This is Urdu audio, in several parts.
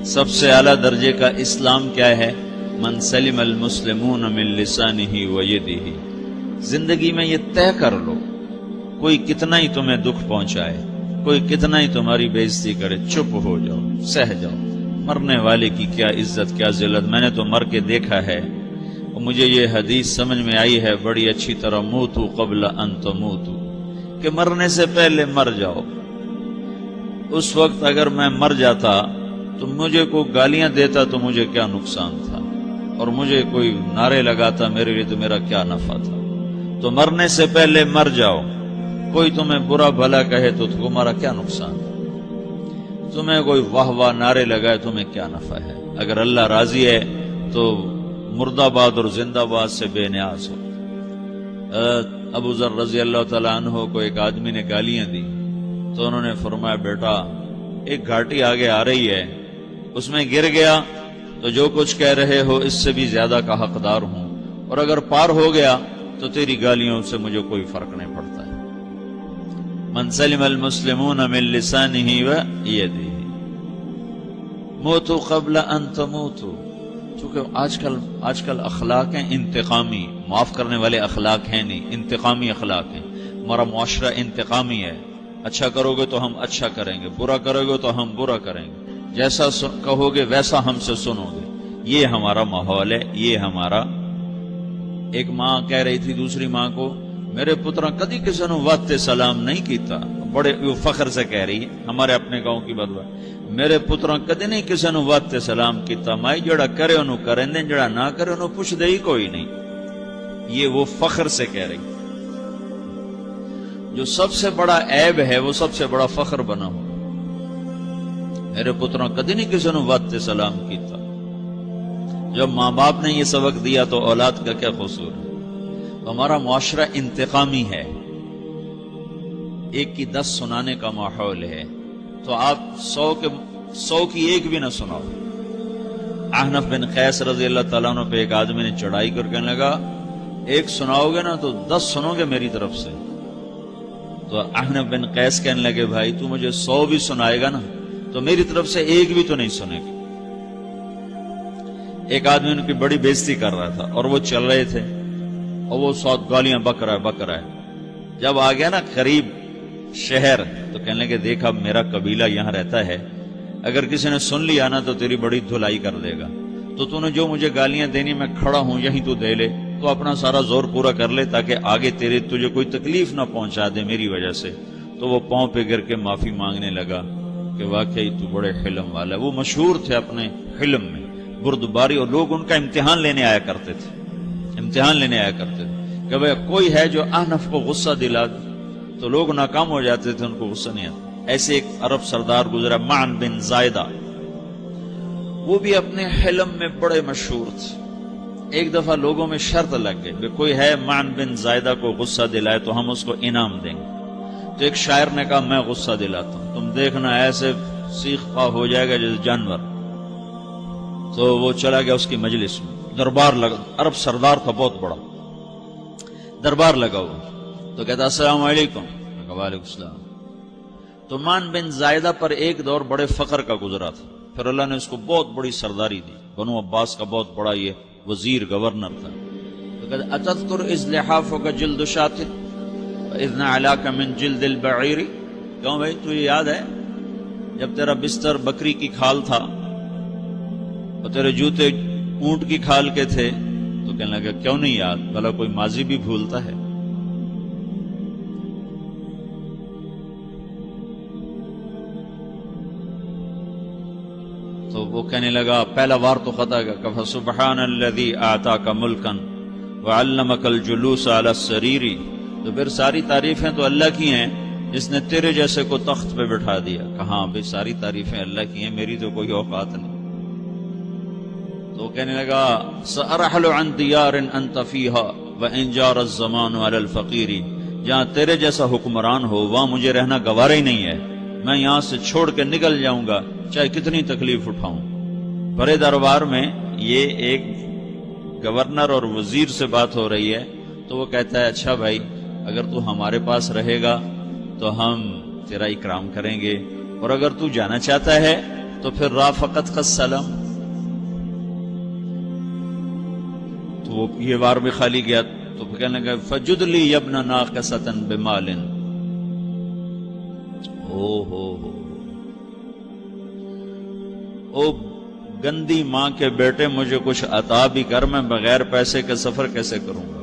سب سے اعلیٰ درجے کا اسلام کیا ہے؟ من سلم المسلمون من لسانہ و یدہ۔ زندگی میں یہ طے کر لو، کوئی کتنا ہی تمہیں دکھ پہنچائے، کوئی کتنا ہی تمہاری بےعزتی کرے، چپ ہو جاؤ، سہ جاؤ۔ مرنے والے کی کیا عزت، کیا ذلت، میں نے تو مر کے دیکھا ہے، اور مجھے یہ حدیث سمجھ میں آئی ہے بڑی اچھی طرح، موتوا قبل ان تموتوا، کہ مرنے سے پہلے مر جاؤ۔ اس وقت اگر میں مر جاتا تو مجھے کوئی گالیاں دیتا تو مجھے کیا نقصان تھا، اور مجھے کوئی نعرے لگاتا میرے لیے تو میرا کیا نفع تھا۔ تو مرنے سے پہلے مر جاؤ۔ کوئی تمہیں برا بھلا کہے تو تمہارا کیا نقصان ہے، تمہیں کوئی واہ واہ نعرے لگائے تمہیں کیا نفع ہے۔ اگر اللہ راضی ہے تو مردہ باد اور زندہ باد سے بے نیاز ہو۔ ابو ذر رضی اللہ تعالیٰ عنہ کو ایک آدمی نے گالیاں دی تو انہوں نے فرمایا، بیٹا ایک گھاٹی آگے آ رہی ہے، اس میں گر گیا تو جو کچھ کہہ رہے ہو اس سے بھی زیادہ کا حقدار ہوں، اور اگر پار ہو گیا تو تیری گالیوں سے مجھے کوئی فرق نہیں پڑتا ہے۔ من سلم المسلمون من لسانہ و یدہ موتوا قبل ان تموتوا۔ چونکہ آج کل اخلاق ہیں انتقامی، معاف کرنے والے اخلاق ہیں نہیں، انتقامی اخلاق ہیں۔ ہمارا معاشرہ انتقامی ہے، اچھا کرو گے تو ہم اچھا کریں گے، برا کرو گے تو ہم برا کریں گے، جیسا کہو گے ویسا ہم سے سنو گے۔ یہ ہمارا ماحول ہے، یہ ہمارا۔ ایک ماں کہہ رہی تھی دوسری ماں کو، میرے پترا کدی کسی نے وقت سلام نہیں کیتا، بڑے فخر سے کہہ رہی ہے، ہمارے اپنے گاؤں کی بات، میرے پترا کدی نہیں کسی نے وقت سلام کیتا، مائی جڑا کرے انہوں کریں دیں، جڑا نہ کرے انہوں پوچھ دے ہی کوئی نہیں۔ یہ وہ فخر سے کہہ رہی۔ جو سب سے بڑا عیب ہے وہ سب سے بڑا فخر بنا ہو۔ میرے پتروں کدی نہیں کسی نے وقت سلام کیتا۔ جب ماں باپ نے یہ سبق دیا تو اولاد کا کیا قصور ہے؟ تو ہمارا معاشرہ انتقامی ہے، ایک کی 10 سنانے کا ماحول ہے، تو آپ 100 کی ایک بھی نہ سناؤ۔ احنف بن قیس رضی اللہ تعالیٰ عنہ پہ ایک آدمی نے چڑھائی کر کہنے لگا، ایک سناؤ گے نا تو 10 سنو گے میری طرف سے۔ تو احنف بن قیس کہنے لگے، بھائی تو مجھے 100 بھی سنائے گا نا تو میری طرف سے ایک بھی تو نہیں سنے گی۔ ایک آدمی ان کی بڑی بےزتی کر رہا تھا اور وہ چل رہے تھے اور وہ 100 گالیاں بک رہا ہے۔ جب آ گیا نا قریب شہر تو کہنے لگے، دیکھا میرا قبیلہ یہاں رہتا ہے، اگر کسی نے سن لیا نا تو تیری بڑی دھلائی کر دے گا، تو نے جو مجھے گالیاں دینی میں کھڑا ہوں یہیں تو دے لے، تو اپنا سارا زور پورا کر لے تاکہ آگے تجھے کوئی تکلیف نہ پہنچا دے میری وجہ سے۔ تو وہ پاؤں پہ گر کے معافی مانگنے لگا کہ واقعی تو بڑے حلم والا ہے۔ وہ مشہور تھے اپنے حلم میں، بردباری، اور لوگ ان کا امتحان لینے آیا کرتے تھے کہ بھئی کوئی ہے جو احنف کو غصہ دلا دے، تو لوگ ناکام ہو جاتے تھے، ان کو غصہ نہیں آتا۔ ایسے ایک عرب سردار گزرا معن بن زائدہ، وہ بھی اپنے حلم میں بڑے مشہور تھے۔ ایک دفعہ لوگوں میں شرط لگ گئی کہ کوئی ہے معن بن زائدہ کو غصہ دلائے تو ہم اس کو انعام دیں گے۔ تو ایک شاعر نے کہا، میں غصہ دلاتا ہوں، تم دیکھنا ایسے سیخ پا ہو جائے گا جیسے جانور۔ تو وہ چلا گیا اس کی مجلس میں، دربار لگا، عرب سردار تھا بہت بڑا، دربار لگا ہوا، تو کہتا السلام علیکم، وعلیکم السلام۔ تو معن بن زائدہ پر ایک دور بڑے فقر کا گزرا تھا، پھر اللہ نے اس کو بہت بڑی سرداری دی، بنو عباس کا بہت بڑا یہ وزیر گورنر تھا۔ تو کہتا اتذکر اذ لحافک جلد شاۃ اذ نعلاک من جلد البعیر، کیوں بھائی تجھے یاد ہے جب تیرا بستر بکری کی کھال تھا اور تیرے جوتے اونٹ کی کھال کے تھے؟ تو کہنے لگا کیوں نہیں یاد، بھلا کوئی ماضی بھی بھولتا ہے؟ تو وہ کہنے لگا، پہلا وار تو خطا کا، کہ سبحان الذی اعطاک ملکا وعلمک الجلوس علی السریر۔ تو پھر ساری تعریفیں تو اللہ کی ہیں جس نے تیرے جیسے کو تخت پہ بٹھا دیا۔ کہاں بھئی ساری تعریفیں اللہ کی ہیں، میری تو کوئی اوقات نہیں۔ تو کہنے لگا، سأرحل عن دیار انت فیہا وان جار الزمان علی الفقیر، جہاں تیرے جیسا حکمران ہو وہاں مجھے رہنا گوارا ہی نہیں ہے، میں یہاں سے چھوڑ کے نکل جاؤں گا چاہے کتنی تکلیف اٹھاؤں۔ بڑے دربار میں یہ ایک گورنر اور وزیر سے بات ہو رہی ہے، تو وہ کہتا ہے اچھا بھائی اگر تو ہمارے پاس رہے گا تو ہم تیرا اکرام کریں گے، اور اگر تو جانا چاہتا ہے تو پھر رافقت کا سلام، تو وہ یہ بار بھی خالی گیا تو پھر کہنے لگا فجد لی یبن ناقصۃ بمال، او گندی ماں کے بیٹے مجھے کچھ عطا بھی کر، میں بغیر پیسے کے سفر کیسے کروں گا؟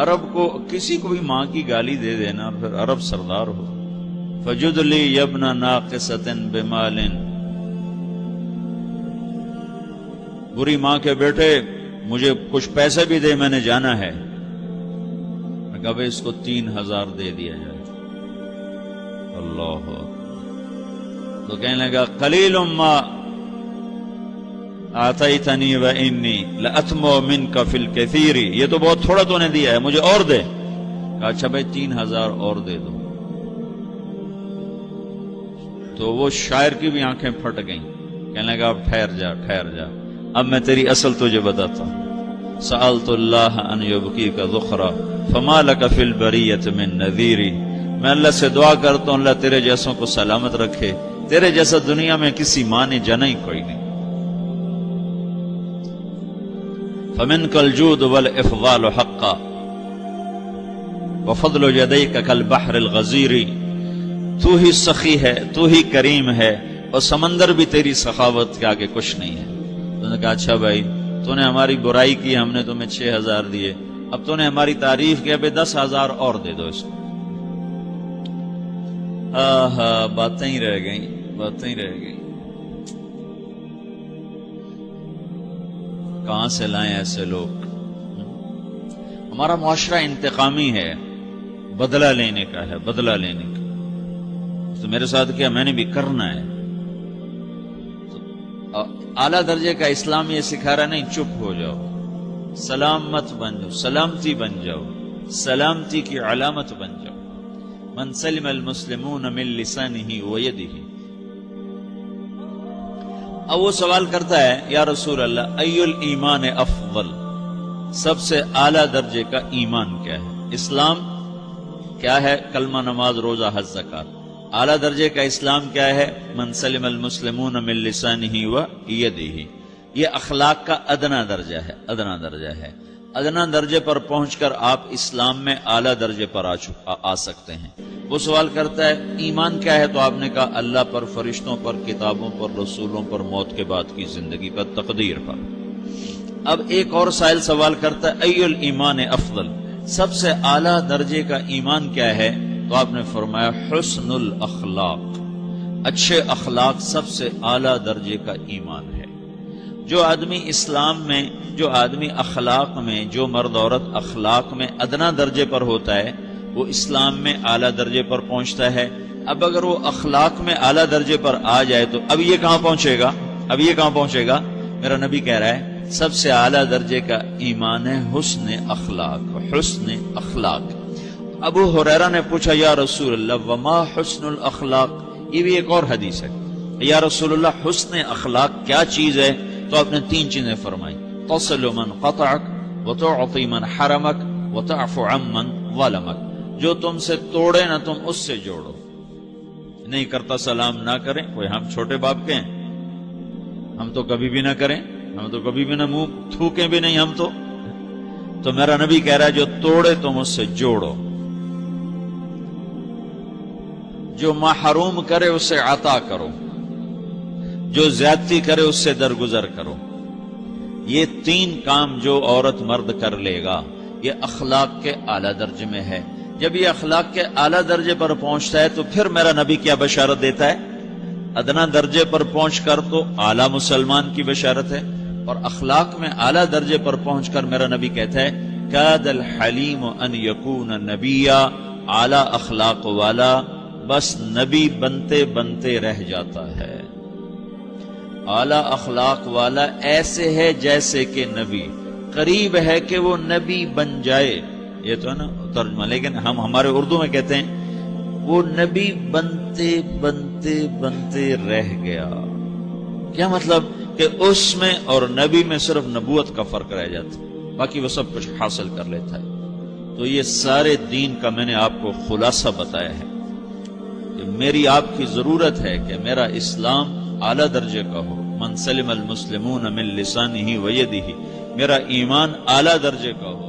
عرب کو کسی کو بھی ماں کی گالی دے دینا اور پھر عرب سردار ہو۔ فجد لی یبن ناقصۃ بمال، بری ماں کے بیٹے مجھے کچھ پیسے بھی دے، میں نے جانا ہے۔ میں کہا اس کو 3000 دے دیا جائے۔ اللہ، تو کہنے لگا قلیل ما آتیتنی و انی لأطمع منک فی الکثیر، یہ تو بہت تھوڑا تو نے دیا ہے، مجھے اور دے۔ کہا اچھا بھائی 3000 اور دے دو۔ تو وہ شاعر کی بھی آنکھیں پھٹ گئیں، کہنے لگا اب ٹھہر جا ٹھہر جا، اب میں تیری اصل تجھے بتاتا ہوں۔ سألت اللہ ان یبکیک ذخرا فما لک فی البریۃ من نذیر، میں اللہ سے دعا کرتا ہوں اللہ تیرے جیسوں کو سلامت رکھے، تیرے جیسا دنیا میں کسی ماں نے جنا ہی کوئی نہیں۔ فمنک الجود والافضال حقا وفضل یدیک کالبحر الغزیر، تو ہی سخی ہے، تو ہی کریم ہے، اور سمندر بھی تیری سخاوت کے آگے کچھ نہیں ہے۔ تو نے کہا اچھا بھائی تو نے ہماری برائی کی، ہم نے تمہیں 6000 دیے، اب تو نے ہماری تعریف کی، اب 10,000 اور دے دو اس کو۔ باتیں ہی رہ گئیں، باتیں ہی رہ گئیں۔ کہاں سے لائیں ایسے لوگ؟ ہمارا معاشرہ انتقامی ہے، بدلہ لینے کا ہے، بدلہ لینے کا۔ تو میرے ساتھ کیا میں نے بھی کرنا ہے۔ تو اعلیٰ درجے کا اسلام یہ سکھا رہا نہیں چپ ہو جاؤ، سلامت بن جاؤ، سلامتی بن جاؤ، سلامتی کی علامت بن جاؤ۔ من سلم المسلمون من لسانہ ویدہ۔ اب وہ سوال کرتا ہے یا رسول اللہ ای الایمان افضل، سب سے اعلیٰ درجے کا ایمان کیا ہے؟ اسلام کیا ہے؟ کلمہ، نماز، روزہ، حج، زکات۔ اعلیٰ درجے کا اسلام کیا ہے؟ من سلم المسلمون من لسانہ ویدہ۔ یہ اخلاق کا ادنا درجہ ہے، ادنا درجہ ہے۔ ادنا درجے پر پہنچ کر آپ اسلام میں اعلیٰ درجے پر آ سکتے ہیں۔ وہ سوال کرتا ہے ایمان کیا ہے؟ تو آپ نے کہا اللہ پر، فرشتوں پر، کتابوں پر، رسولوں پر، موت کے بعد کی زندگی پر، تقدیر پر۔ اب ایک اور سائل سوال کرتا ہے ای الایمان افضل، سب سے اعلیٰ درجے کا ایمان کیا ہے؟ تو آپ نے فرمایا حسن الاخلاق، اچھے اخلاق سب سے اعلیٰ درجے کا ایمان ہے۔ جو آدمی اسلام میں، جو آدمی اخلاق میں، جو مرد عورت اخلاق میں ادنا درجے پر ہوتا ہے وہ اسلام میں اعلیٰ درجے پر پہنچتا ہے۔ اب اگر وہ اخلاق میں اعلیٰ درجے پر آ جائے تو اب یہ کہاں پہنچے گا؟ اب یہ کہاں پہنچے گا؟ میرا نبی کہہ رہا ہے سب سے اعلیٰ درجے کا ایمان ہے حسن اخلاق، حسن اخلاق۔ ابو ہریرہ نے پوچھا یا رسول اللہ وما حسن الاخلاق، یہ بھی ایک اور حدیث ہے، یا رسول اللہ حسن اخلاق کیا چیز ہے؟ تو آپ نے 3 چیزیں فرمائی، تصل من قطعک وتعطی من حرمک وتعفو عمن ظلمک، جو تم سے توڑے نہ تم اس سے جوڑو، نہیں کرتا سلام نہ کریں، کوئی ہم چھوٹے باپ کے ہیں، ہم تو کبھی بھی نہ کریں، ہم تو کبھی بھی نہ منہ تھوکیں بھی نہیں ہم تو میرا نبی کہہ رہا ہے جو توڑے تم اس سے جوڑو، جو محروم کرے اس سے عطا کرو، جو زیادتی کرے اس سے درگزر کرو۔ یہ 3 کام جو عورت مرد کر لے گا یہ اخلاق کے اعلیٰ درجے میں ہے۔ جب یہ اخلاق کے اعلیٰ درجے پر پہنچتا ہے تو پھر میرا نبی کیا بشارت دیتا ہے؟ ادنا درجے پر پہنچ کر تو اعلیٰ مسلمان کی بشارت ہے، اور اخلاق میں اعلیٰ درجے پر پہنچ کر میرا نبی کہتا ہے کاد الحلیم ان یکون نبیا، اعلیٰ اخلاق والا بس نبی بنتے بنتے رہ جاتا ہے۔ اعلیٰ اخلاق والا ایسے ہے جیسے کہ نبی، قریب ہے کہ وہ نبی بن جائے، یہ تو ہے نا ترجمہ، لیکن ہم ہمارے اردو میں کہتے ہیں وہ نبی بنتے بنتے بنتے رہ گیا۔ کیا مطلب؟ کہ اس میں اور نبی میں صرف نبوت کا فرق رہ جاتا، باقی وہ سب کچھ حاصل کر لیتا ہے۔ تو یہ سارے دین کا میں نے آپ کو خلاصہ بتایا ہے کہ میری آپ کی ضرورت ہے کہ میرا اسلام اعلیٰ درجے کا ہو، من سلم المسلمون من لسانہ و یدہ، میرا ایمان اعلیٰ درجے کا ہو،